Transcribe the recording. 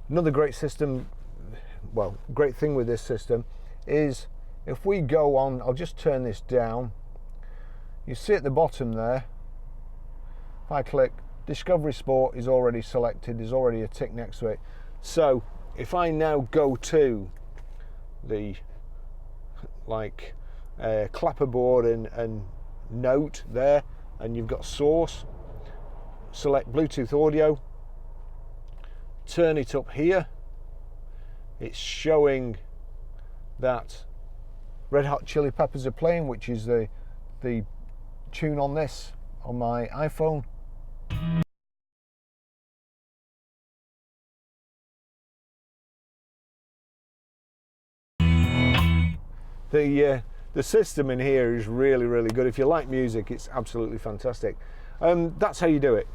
Another great system, well, great thing with this system is if we go on, I'll just turn this down. You see at the bottom there, if I click, Discovery Sport is already selected, there's already a tick next to it. So if I now go to the clapperboard and note there, and you've got source, select Bluetooth audio, turn it up here, it's showing that Red Hot Chili Peppers are playing, which is the tune on this on my iPhone. The system in here is really good. If you like music, it's absolutely fantastic. That's how you do it.